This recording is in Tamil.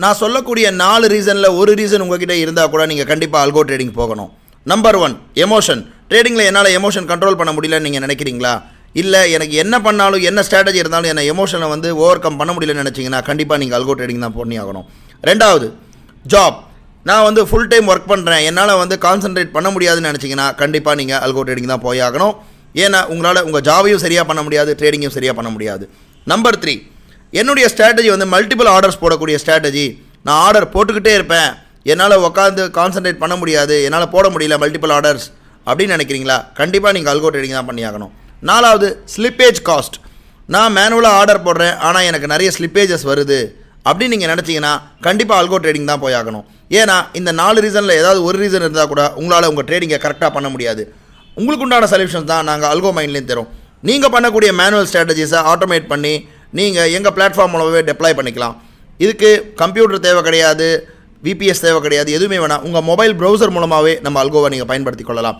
நான் சொல்லக்கூடிய 4 ரீசனில் ஒரு ரீசன் உங்ககிட்ட இருந்தால் கூட நீங்கள் கண்டிப்பாக அல்கோ ட்ரேடிங் போகணும். Number 1 emotion. ட்ரேடிங்கில் என்னால் எமோஷன் கண்ட்ரோல் பண்ண முடியலன்னு நீங்கள் நினைக்கிறீங்களா? இல்லை எனக்கு என்ன பண்ணாலும் என்ன ஸ்ட்ராட்டஜி இருந்தாலும் என்ன எமோஷனை வந்து ஓவர் கம் பண்ண முடியலன்னு நினச்சிங்கன்னா கண்டிப்பாக நீங்கள் அல்கோ ட்ரேடிங் தான் பண்ணி ஆகணும். 2வது ஜாப். நான் வந்து ஃபுல் டைம் ஒர்க் பண்ணுறேன், என்னால் வந்து கான்சன்ட்ரேட் பண்ண முடியாதுன்னு நினச்சிங்கன்னா கண்டிப்பாக நீங்கள் அல்கோ ட்ரேடிங் தான் போய் ஆகணும். ஏன்னா உங்களால் உங்கள் ஜாபையும் சரியாக பண்ண முடியாது, ட்ரேடிங்கையும் சரியாக பண்ண முடியாது. நம்பர் 3 என்னுடைய ஸ்ட்ராட்டஜி வந்து மல்டிபிள் ஆர்டர்ஸ் போடக்கூடிய ஸ்ட்ராட்டஜி. நான் ஆர்டர் போட்டுக்கிட்டே இருப்பேன், என்னால் உட்காந்து கான்சன்ட்ரேட் பண்ண முடியாது, என்னால் போட முடியல மல்டிபிள் ஆர்டர்ஸ் அப்படின்னு நினைக்கிறீங்களா? கண்டிப்பாக நீங்கள் அல்கோ ட்ரேடிங் தான் பண்ணி ஆகணும். 4வது ஸ்லிப்பேஜ் காஸ்ட். நான் மேனுவலாக ஆர்டர் போடுறேன், ஆனால் எனக்கு நிறைய ஸ்லிப்பேஜஸ் வருது அப்படின்னு நீங்கள் நினச்சிங்கன்னா கண்டிப்பாக அல்கோ ட்ரேடிங் தான் போய் ஆகணும். ஏன்னா இந்த 4 ரீசனில் ஏதாவது ஒரு ரீசன் இருந்தால் கூட உங்களால் உங்கள் ட்ரேடிங்கை கரெக்டாக பண்ண முடியாது. உங்களுக்கு உண்டான சொல்யூஷன்ஸ் தான் நாங்கள் அல்கோ மைண்ட்லேயும் தரோம். நீங்கள் பண்ணக்கூடிய மேனுவல் ஸ்ட்ராட்டஜிஸை ஆட்டோமேட் பண்ணி நீங்கள் எங்கள் பிளாட்ஃபார்ம் மூலமாகவே டெப்ளாய் பண்ணிக்கலாம். இதுக்கு கம்ப்யூட்டர் தேவை கிடையாது, விபிஎஸ் தேவை கிடையாது, எதுவுமே வேணாம். உங்கள் மொபைல் ப்ரௌசர் மூலமாகவே நம்ம அல்கோவை நீங்கள் பயன்படுத்தி கொள்ளலாம்.